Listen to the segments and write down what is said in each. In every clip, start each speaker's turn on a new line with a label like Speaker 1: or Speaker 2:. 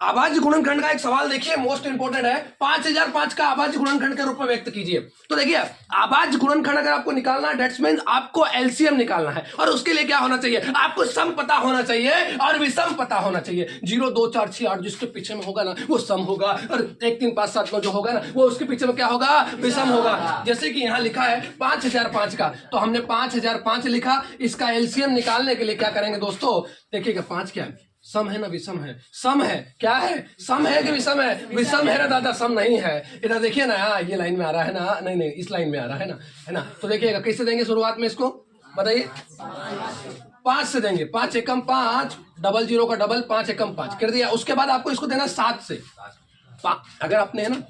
Speaker 1: अभाज्य गुणनखंड का एक सवाल देखिए, मोस्ट इंपोर्टेंट है। 5005 का अभाज्य गुणनखंड के रूप में व्यक्त कीजिए। तो देखिए अभाज्य गुणनखंड अगर आपको निकालना है, दैट्स मींस आपको एलसीएम निकालना है, और उसके लिए क्या होना चाहिए, आपको सम पता होना चाहिए और विषम पता होना चाहिए। 0 2 4 6 8 जिसके पीछे में होगा ना वो सम होगा, और 1 3 5 7 9 जो होगा ना वो उसके पीछे में क्या होगा, विषम होगा। जैसे कि यहाँ लिखा है 5005 का, तो हमने 5005 लिखा। इसका एलसीएम निकालने के लिए क्या करेंगे दोस्तों, देखिएगा 5 क्या है, सम है ना विषम है, सम है, क्या है, सम है कि विषम है, विषम है ना दादा, सम नहीं है। इधर देखिए ना, ये लाइन में आ रहा है ना, नहीं नहीं इस लाइन में आ रहा है ना, तो देखिएगा कैसे देंगे शुरुआत में इसको बताइए, 5 से देंगे, 5 एकम 5, डबल 0 का डबल, 5 एकम 5 कर दिया। उसके बाद आपको इसको देना 7 से। अगर आपने है ना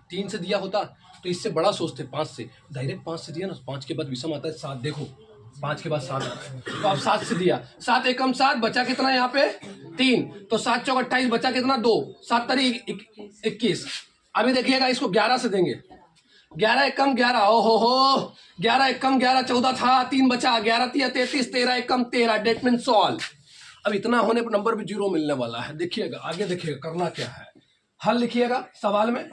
Speaker 1: 3 से दिया होता तो इससे बड़ा सोचते, 5 से डायरेक्ट 5 से दिया ना, 5 के बाद विषम आता है 7, देखो 5 के बाद 7 आता है, तो आप 7 से दिया, 7 एकम 7, बचा कितना यहाँ पे 3, तो 7 चौक 28, बचा कितना 2, 7 तारी 21। अभी देखिएगा इसको 11 से देंगे, 11 एकम 11, हो 11 एकम 11, 14 था, 3 बचा, 11 तिया 33, 13 एकम 13, डेट मीन सॉल्व। अब इतना होने पर नंबर भी 0 मिलने वाला है। देखिएगा आगे, देखिएगा करना क्या है, हल लिखिएगा सवाल में,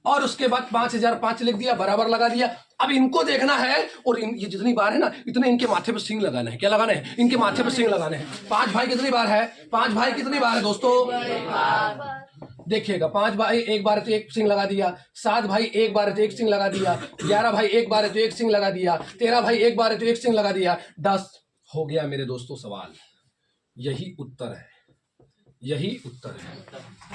Speaker 1: और उसके बाद 5005 लिख दिया, बराबर लगा दिया। अब इनको देखना है, और ये जितनी बार है ना इतने इनके माथे पे सिंग लगाना है। क्या लगाना है, इनके माथे पे सिंग लगाने हैं। 5 भाई कितनी बार है, 5 भाई कितनी बार है दोस्तों, देखिएगा 5 भाई एक बार है तो एक सिंग लगा दिया, 7 भाई एक बार है तो एक सिंग लगा दिया, 11 भाई एक बार है तो एक सिंग लगा दिया, 13 भाई एक बार है तो एक सिंग लगा दिया, 10 हो गया मेरे दोस्तों सवाल। यही उत्तर है, यही उत्तर है।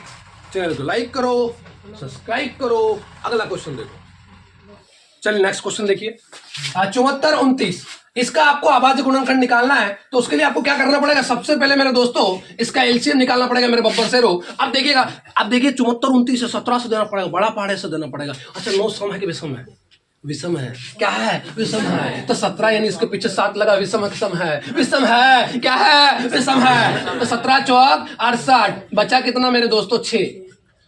Speaker 1: चैनल को लाइक करो, सब्सक्राइब करो। अगला क्वेश्चन देखो, चलिए नेक्स्ट क्वेश्चन देखिए। 74 29, इसका आपको अभाज्य गुणनखंड निकालना है, तो उसके लिए आपको क्या करना पड़ेगा, सबसे पहले मेरे दोस्तों इसका एलसीएम निकालना पड़ेगा मेरे बब्बर शेरो। अब देखिएगा, अब देखिए 74 29 से 17 से देना पड़ेगा, बड़ा पहाड़े से देना पड़ेगा। अच्छा 9 सम है कि विषम है, विषम है, क्या है, विषम है, तो 17 यानी इसके पीछे 7 लगा, विषम है, विषम है, क्या है, विषम है, तो 17 चौक 68, बचा कितना मेरे दोस्तों 6,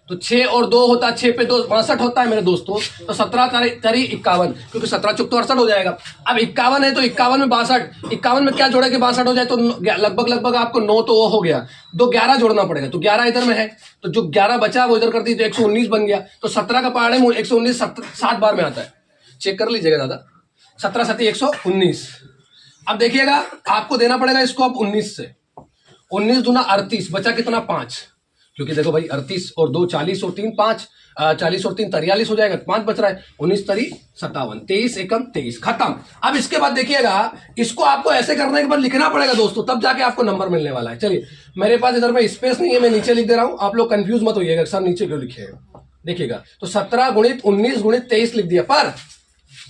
Speaker 1: तो 6 और 2 होता है, 6 पे 2 62 होता है मेरे दोस्तों, तो 17 तारी 51, क्योंकि 17 चौक तो 68 हो जाएगा। अब 51 है तो 51 में 62, 51 में क्या जोड़े कि 62 हो जाए, तो लगभग आपको 9 तो वो हो गया, 2 11 जोड़ना पड़ेगा, तो 11 इधर में है, तो जो 11 बचा वो इधर कर दी, तो 119 बन गया। तो 17 का पहाड़े 119 7 बार में आता है, चेक कर लीजिएगा दादा, 17 7 119। अब देखिएगा आपको देना पड़ेगा इसको अब 19 से, 19 दूना 38, बचा कितना 5, क्योंकि देखो भाई 38 और 2 40 और 3 5, 40 और 3 43 हो जाएगा, 5 बच रहा है, 19 तरी 57, 23 एकम 23, खत्म। अब इसके बाद देखिएगा, इसको आपको ऐसे करने के बाद लिखना पड़ेगा दोस्तों, तब जाके आपको नंबर मिलने वाला है। चलिए मेरे पास इधर में स्पेस नहीं है, मैं नीचे लिख दे रहा हूं, आप लोग कंफ्यूज मत होइएगा सर नीचे क्यों लिखिएगा। देखिएगा तो 17 गुणित 19 गुणित 23 लिख दिया, पर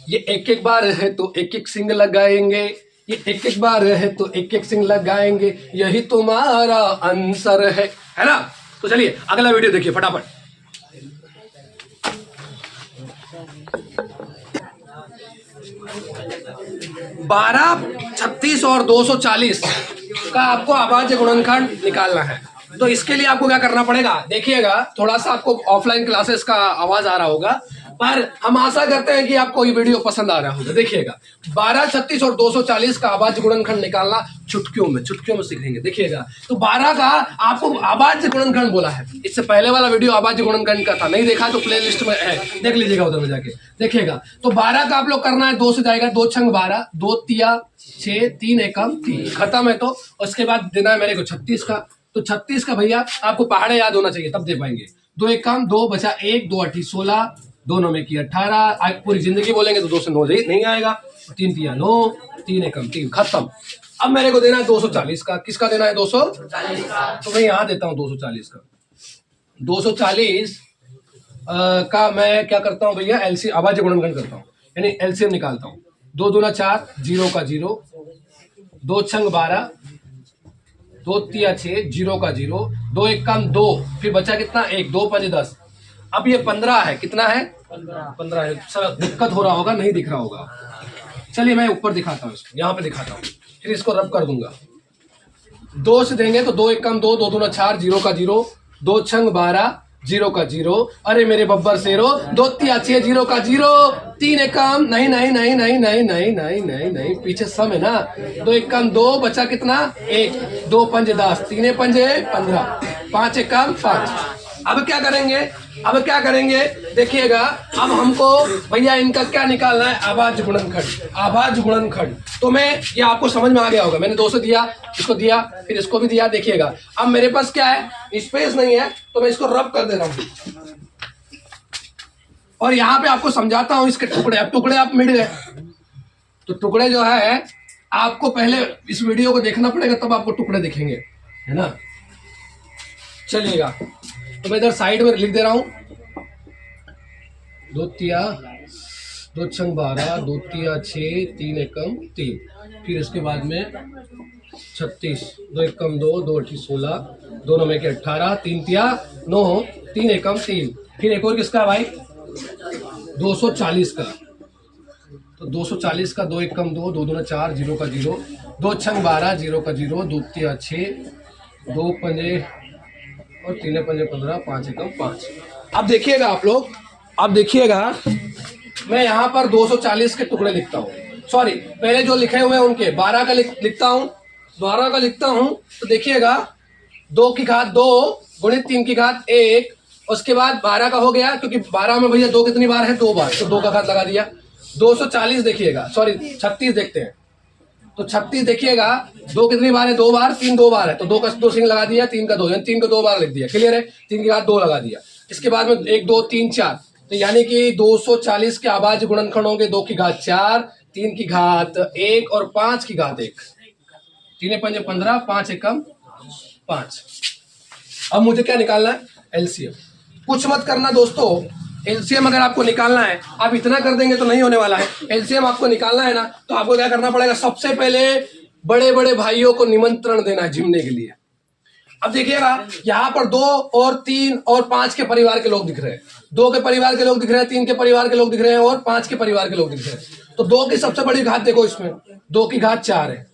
Speaker 1: ये एक एक बार है तो एक एक सिंग लगाएंगे, ये एक एक बार है तो एक एक सिंग लगाएंगे, यही तुम्हारा आंसर है ना। तो चलिए अगला वीडियो देखिए फटाफट। बारह 36 और 240 का आपको अभाज्य गुणनखंड निकालना है, तो इसके लिए आपको क्या करना पड़ेगा, देखिएगा थोड़ा सा आपको ऑफलाइन क्लासेस का आवाज आ रहा होगा, पर हम आशा करते हैं कि आपको ये वीडियो पसंद आ रहा होगा। देखिएगा 12 36 और 240 का अभाज्य गुणनखंड निकालना चुटकियों में सीखेंगे। देखिएगा तो 12 का आपको अभाज्य गुणनखंड बोला है, इससे पहले वाला वीडियो अभाज्य गुणनखंड का था, नहीं देखा तो प्लेलिस्ट में है, देख लीजिएगा उधर में जाके। देखिएगा तो 12 का आप लोग करना है, 2 से जाएगा, 2 छंग 12, 2 तिया 6, 3 एकम 3, खत्म है। तो उसके बाद देना है मेरे को 36 का, तो 36 का भैया आपको पहाड़े याद होना चाहिए तब दे पाएंगे। 2 एकम 2, बचा 1, 2 8 16, दोनों में किया 18, पूरी जिंदगी बोलेंगे तो 2 से 9 नहीं आएगा, 3 तिया 9, 3 एकम 3, खत्म। अब मेरे को देना है 240 का, किसका देना है 240 का, तो मैं यहाँ देता हूँ 240 का। 240 का मैं क्या करता हूँ भैया, एलसी अभाज्य गुणनखंड करता हूँ, यानी एलसीएम निकालता हूँ। 2 दूना 4, 0 का 0, 2 छंग 12, 2 तिया 6, 0 का 0, 2 एकम 2, फिर बचा कितना 1, 2 5 10। अब ये 15 है, कितना है 15 है, सर दिक्कत हो रहा होगा, नहीं दिख रहा होगा, चलिए मैं ऊपर दिखाता हूँ, इसको यहाँ पे दिखाता हूँ, फिर इसको रब कर दूंगा। 2 से देंगे तो 2 एकम 2, 2 दूना 4, 0 का 0, 2 छंग 12, 0 का 0, अरे मेरे बब्बर शेरो, 2 तिया 6, 0 का 0, 3 एकम नहीं नहीं नहीं नहीं नहीं नहीं नहीं नहीं नहीं, पीछे सम है ना, 2 एकम 2, बचा कितना 1, 2 पंजे 10, 3 पंजे 15, 5 एकम 5। अब क्या करेंगे देखिएगा। अब हमको भैया इनका क्या निकालना है, आभाज्य गुणनखंड। तो मैं ये आपको समझ में आ गया होगा, मैंने 2 से दिया, इसको दिया, फिर इसको भी दिया। देखिएगा अब मेरे पास क्या है, स्पेस नहीं है, तो मैं इसको रब कर दे रहा हूं और यहां पे आपको समझाता हूं इसके टुकड़े। अब टुकड़े आप मिट गए, तो टुकड़े जो है आपको पहले इस वीडियो को देखना पड़ेगा, तब आपको टुकड़े दिखेंगे, है ना। चलिएगा, तो मैं इधर साइड में लिख दे रहा हूं 2 तिया 2 छंग 12, 2 तिया 6, 3 एकम 3। फिर इसके बाद में 36, 2 एकम 2, 2 अठी 16, 2 9 के 18, 3 तिया 9, 3 एकम 3। फिर एक और किसका भाई, 240 का। तो 240 का 2 एकम 2, 2 दूना 4, 0 का 0, 2 छंग 12, 0 का 0, 2 तिया 6, 2 पंजे और 3 पंजे 15, 5 एकम 5। अब देखिएगा आप लोग, अब देखिएगा मैं यहाँ पर 240 के टुकड़े लिखता हूँ। सॉरी, पहले जो लिखे हुए हैं उनके 12 का लिखता हूँ, 12 का लिखता हूँ। तो देखिएगा 2 की घात 2 गुणित 3 की घात 1, उसके बाद 12 का हो गया, क्योंकि 12 में भैया 2 कितनी बार है, 2 बार, तो 2 का घात लगा दिया। 240 देखिएगा, सॉरी 36 देखते हैं। तो 36 देखिएगा 2 कितनी बार है, 2 बार, 3 2 बार है, तो 2 का 2 सिंग लगा दिया, 3 का 2, यानी 3 को 2 बार लिख दिया। क्लियर है, 3 की घात 2 लगा दिया। इसके बाद में 1 2 3 4, तो यानी कि 240 के अभाज्य गुणनखंड होंगे 2 की घात 4, 3 की घात 1 और 5 की घात 1। 3 पंजे 15, 5 एकम 5। अब मुझे क्या निकालना है, एलसीएम। कुछ मत करना दोस्तों, एलसीएम अगर आपको निकालना है, आप इतना कर देंगे तो नहीं होने वाला है। एलसीएम आपको निकालना है ना, तो आपको क्या करना पड़ेगा, सबसे पहले बड़े बड़े भाइयों को निमंत्रण देना है जिमने के लिए। अब देखिएगा यहाँ पर 2 और 3 और 5 के परिवार के लोग दिख रहे हैं, 2 के परिवार के लोग दिख रहे हैं, 3 के परिवार के लोग दिख रहे हैं और 5 के परिवार के लोग दिख रहे हैं। तो 2 की सबसे बड़ी घात देखो, इसमें 2 की घात 4 है।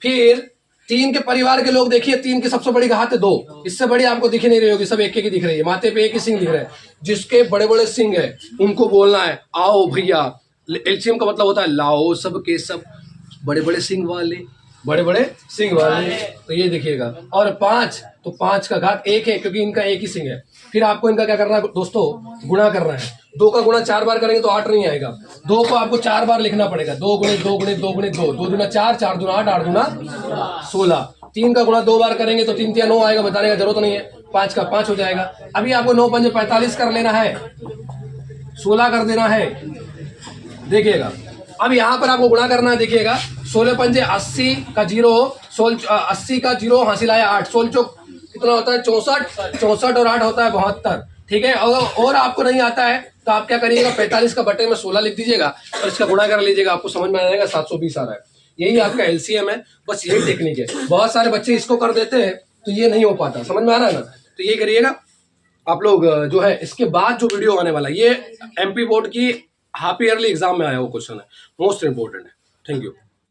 Speaker 1: फिर 3 के परिवार के लोग देखिए, 3 की सबसे बड़ी घात है 2, इससे बड़ी आपको दिख नहीं रही होगी, सब एक ही दिख रही है। माथे पे एक ही सिंह दिख रहा है, जिसके बड़े बड़े सिंह है उनको बोलना है आओ भैया। एलसीएम का मतलब होता है लाओ सब के सब बड़े बड़े सिंह वाले, बड़े बड़े सिंह वाले। तो ये देखिएगा, और 5, तो 5 का घात 1 है, क्योंकि इनका एक ही सिंह है। फिर आपको इनका क्या करना है दोस्तों, गुणा करना है। 2 का गुणा 4 बार करेंगे तो 8 नहीं आएगा, 2 को आपको 4 बार लिखना पड़ेगा। 2 गुणित 2 गुणित 2 गुणित 2, 2 दूना 4, 4 दूना 8, 8 दूना 16। 3 का गुणा 2 बार करेंगे तो 3 तिया 9 आएगा, बताने का जरूरत नहीं है। 5 का 5 हो जाएगा। अभी आपको 9 पंजे 45 कर लेना है, 16 कर देना है। देखिएगा अब यहाँ पर आपको गुणा करना है। देखिएगा 16 पंजे 80 का 0, 80 का 0 हासिल आया 8, 16 चौक कितना होता है 64, 64 और 8 होता है 72। ठीक है, और आपको नहीं आता है तो आप क्या करिएगा, 45 का बटे में 16 लिख दीजिएगा और इसका गुणा कर लीजिएगा, आपको समझ में आ जाएगा 720 आ रहा है। यही आपका एलसीएम है, बस यही टेक्निक है। बहुत सारे बच्चे इसको कर देते हैं तो ये नहीं हो पाता, समझ में आ रहा है ना। तो ये करिएगा आप लोग। जो है इसके बाद जो वीडियो आने वाला है, ये एमपी बोर्ड की हाफ ईयरली एग्जाम में आया वो क्वेश्चन है, मोस्ट इंपोर्टेंट है। Thank you.